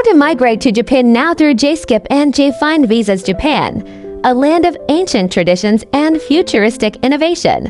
to migrate to Japan now through JSKIP and JFind Visas Japan, a land of ancient traditions and futuristic innovation.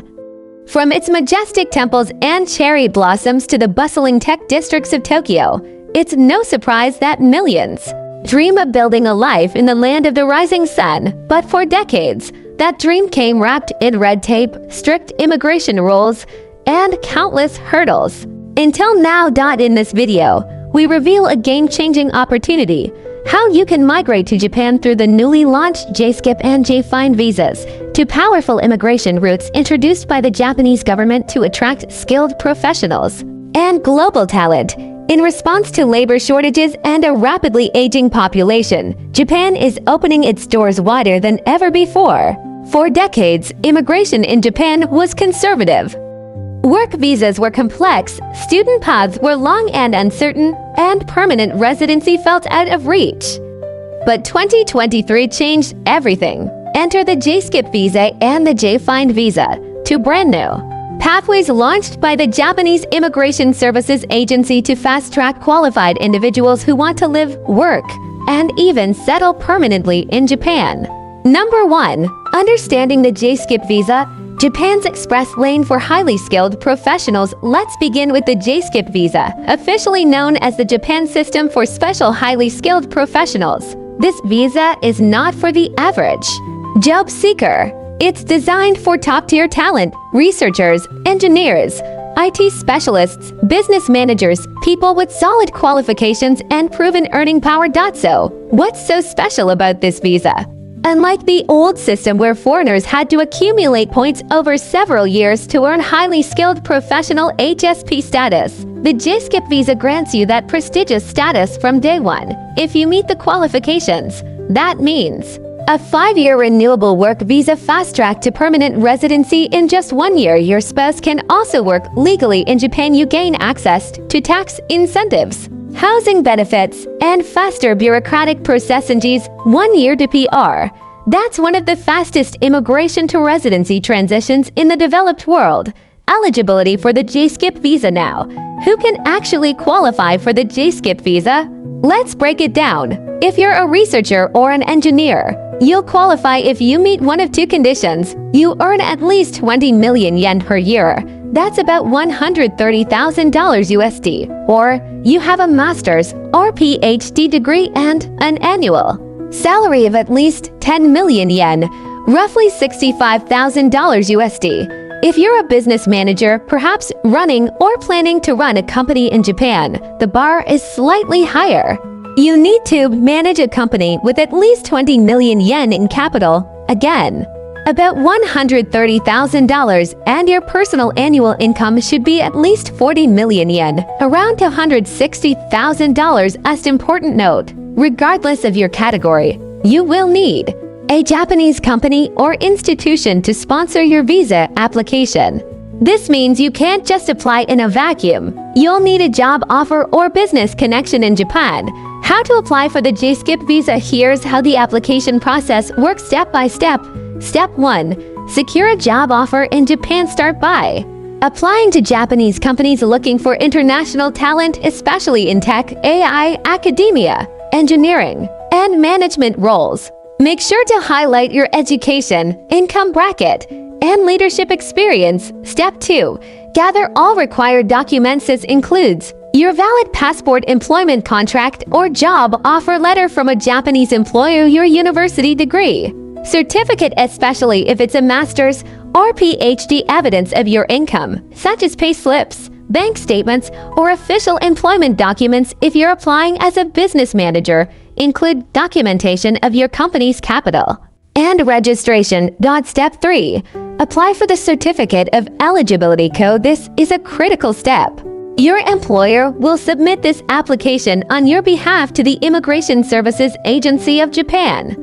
From its majestic temples and cherry blossoms to the bustling tech districts of Tokyo, it's no surprise that millions dream of building a life in the land of the rising sun. But for decades, that dream came wrapped in red tape, strict immigration rules, and countless hurdles. Until now. In this video, we reveal a game-changing opportunity: how you can migrate to Japan through the newly launched JSKIP and JFind visas, two powerful immigration routes introduced by the Japanese government to attract skilled professionals and global talent. In response to labor shortages and a rapidly aging population, Japan is opening its doors wider than ever before. For decades, immigration in Japan was conservative. Work visas were complex, student paths were long and uncertain, and permanent residency felt out of reach. But 2023 changed everything. Enter the JSKIP visa and the JFind visa, two brand new pathways launched by the Japanese Immigration Services Agency to fast-track qualified individuals who want to live, work, and even settle permanently in Japan. Number 1. Understanding the JSKIP visa, Japan's express lane for highly skilled professionals. Let's begin with the JSKIP visa, officially known as the Japan System for Special Highly Skilled Professionals. This visa is not for the average job seeker. It's designed for top-tier talent, researchers, engineers, IT specialists, business managers, people with solid qualifications and proven earning power. So, what's so special about this visa? Unlike the old system where foreigners had to accumulate points over several years to earn highly skilled professional HSP status, the JSKIP visa grants you that prestigious status from day one. If you meet the qualifications, that means a 5-year renewable work visa, fast-track to permanent residency in just 1 year. Your spouse can also work legally in Japan. You gain access to tax incentives, housing benefits, and faster bureaucratic processes. 1 year to PR. That's one of the fastest immigration to residency transitions in the developed world. Eligibility for the JSKIP visa now. Who can actually qualify for the JSKIP visa? Let's break it down. If you're a researcher or an engineer, you'll qualify if you meet one of two conditions. You earn at least 20 million yen per year. That's about $130,000 USD. Or you have a master's or PhD degree and an annual salary of at least 10 million yen, roughly $65,000 USD. If you're a business manager, perhaps running or planning to run a company in Japan, the bar is slightly higher. You need to manage a company with at least 20 million yen in capital, again, about $130,000, and your personal annual income should be at least 40 million yen, around $260,000. As important note, regardless of your category, you will need a Japanese company or institution to sponsor your visa application. This means you can't just apply in a vacuum. You'll need a job offer or business connection in Japan. How to apply for the JSKIP visa? Here's how the application process works step by step. Step 1. Secure a job offer in Japan. Start by applying to Japanese companies looking for international talent, especially in tech, AI, academia, engineering, and management roles. Make sure to highlight your education, income bracket, and leadership experience. Step 2. Gather all required documents. This includes your valid passport, employment contract, or job offer letter from a Japanese employer, your university degree, certificate, especially if it's a master's or PhD, evidence of your income, such as pay slips, bank statements, or official employment documents. If you're applying as a business manager, include documentation of your company's capital and registration. Step 3. Apply for the certificate of eligibility code. This is a critical step. Your employer will submit this application on your behalf to the Immigration Services Agency of Japan.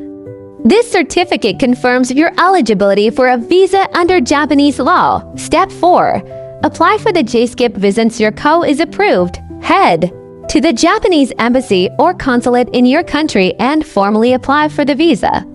This certificate confirms your eligibility for a visa under Japanese law. Step 4. Apply for the JSKIP visa. Once your CO is approved, head to the Japanese embassy or consulate in your country and formally apply for the visa.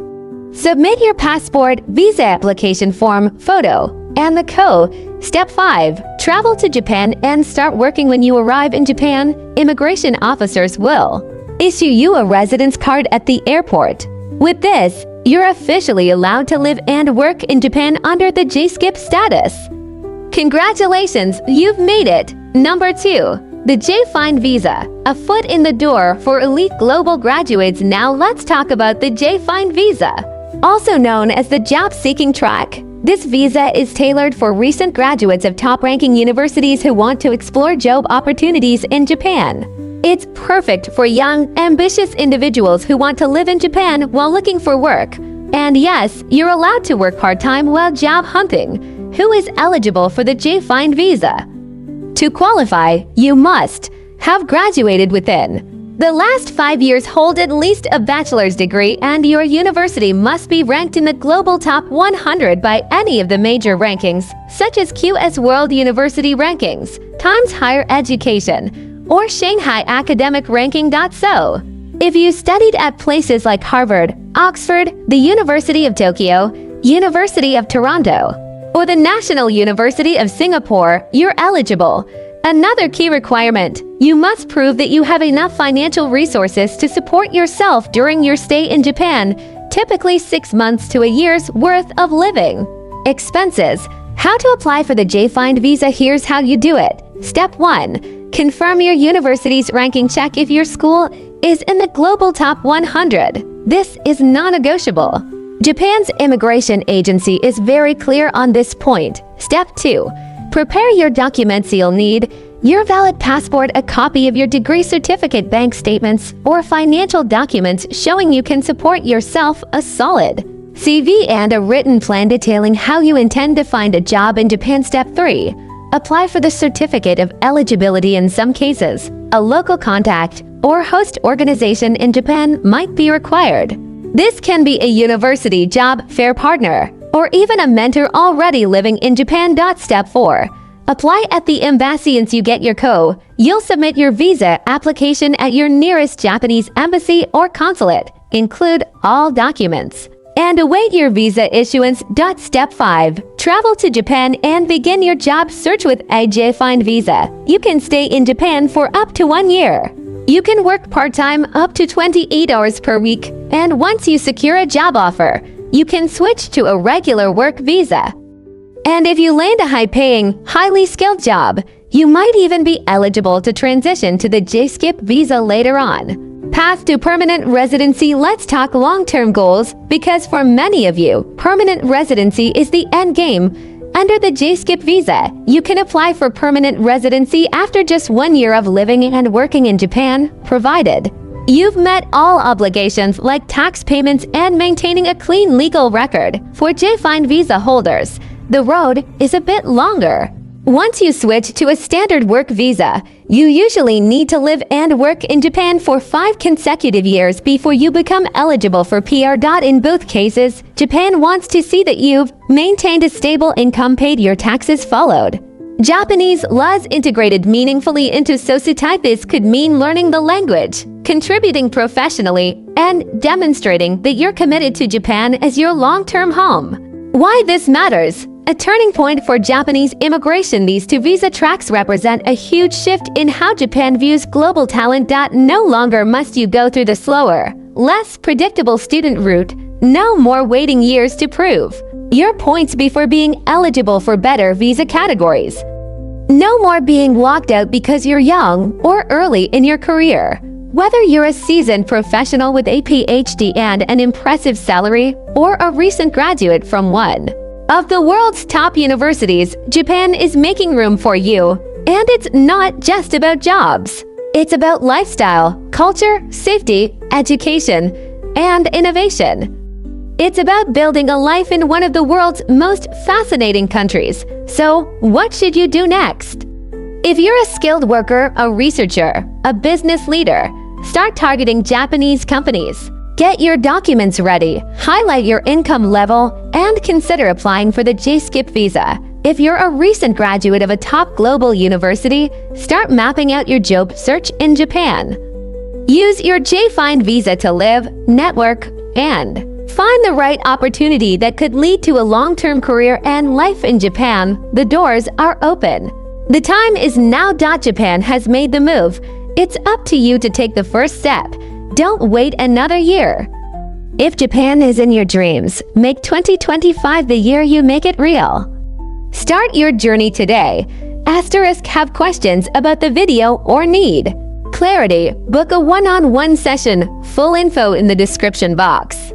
Submit your passport, visa application form, photo, and the CO. Step 5. Travel to Japan and start working. When you arrive in Japan, immigration officers will issue you a residence card at the airport. With this, you're officially allowed to live and work in Japan under the J-Skip status. Congratulations, you've made it! Number 2. The J-Find Visa, a foot in the door for elite global graduates. Now let's talk about the J-Find Visa. Also known as the job-seeking track, this visa is tailored for recent graduates of top-ranking universities who want to explore job opportunities in Japan. It's perfect for young, ambitious individuals who want to live in Japan while looking for work. And yes, you're allowed to work part-time while job hunting. Who is eligible for the J-Find Visa? To qualify, you must have graduated within the last 5 years, hold at least a bachelor's degree, and your university must be ranked in the global top 100 by any of the major rankings, such as QS World University Rankings, Times Higher Education, or Shanghai Academic Ranking. So, if you studied at places like Harvard, Oxford, the University of Tokyo, University of Toronto, or the National University of Singapore, you're eligible. Another key requirement: you must prove that you have enough financial resources to support yourself during your stay in Japan, typically 6 months to a year's worth of living. Expenses. How to apply for the J-Find Visa? Here's how you do it. Step 1. Confirm your university's ranking. Check if your school is in the global top 100. This is non-negotiable. Japan's immigration agency is very clear on this point. Step 2. Prepare your documents. You'll need your valid passport, a copy of your degree certificate, bank statements, or financial documents showing you can support yourself, a solid CV, and a written plan detailing how you intend to find a job in Japan. Step 3. Apply for the certificate of eligibility. In some cases, a local contact or host organization in Japan might be required. This can be a university, job fair partner, or even a mentor already living in Japan. Step 4. Apply at the embassy. Once you get your you'll submit your visa application at your nearest Japanese embassy or consulate. Include all documents and await your visa issuance. Step 5. Travel to Japan and begin your job search with a J-Find Visa. You can stay in Japan for up to 1 year. You can work part-time up to 28 hours per week, and once you secure a job offer, you can switch to a regular work visa. And if you land a high-paying, highly skilled job, you might even be eligible to transition to the J-Skip visa later on. Path to permanent residency. Let's talk long-term goals, because for many of you, permanent residency is the end game. Under the J-Skip visa, you can apply for permanent residency after just 1 year of living and working in Japan, provided you've met all obligations like tax payments and maintaining a clean legal record. For J-Find Visa holders, the road is a bit longer. Once you switch to a standard work visa, you usually need to live and work in Japan for 5 consecutive years before you become eligible for PR. In both cases, Japan wants to see that you've maintained a stable income, paid your taxes, followed Japanese laws, integrated meaningfully into society. This could mean learning the language, contributing professionally, and demonstrating that you're committed to Japan as your long-term home. Why this matters? A turning point for Japanese immigration. These 2 visa tracks represent a huge shift in how Japan views global talent. No longer must you go through the slower, less predictable student route. No more waiting years to prove your points before being eligible for better visa categories. No more being locked out because you're young or early in your career. Whether you're a seasoned professional with a PhD and an impressive salary, or a recent graduate from one of the world's top universities, Japan is making room for you. And it's not just about jobs. It's about lifestyle, culture, safety, education, and innovation. It's about building a life in one of the world's most fascinating countries. So, what should you do next? If you're a skilled worker, a researcher, a business leader, start targeting Japanese companies. Get your documents ready, highlight your income level, and consider applying for the J-Skip visa. If you're a recent graduate of a top global university, start mapping out your job search in Japan. Use your J-Find visa to live, network, and find the right opportunity that could lead to a long-term career and life in Japan. The doors are open. The time is now. Japan has made the move. It's up to you to take the first step. Don't wait another year. If Japan is in your dreams, make 2025 the year you make it real. Start your journey today. Asterisk have questions about the video or need clarity, book a one-on-one session. Full info in the description box.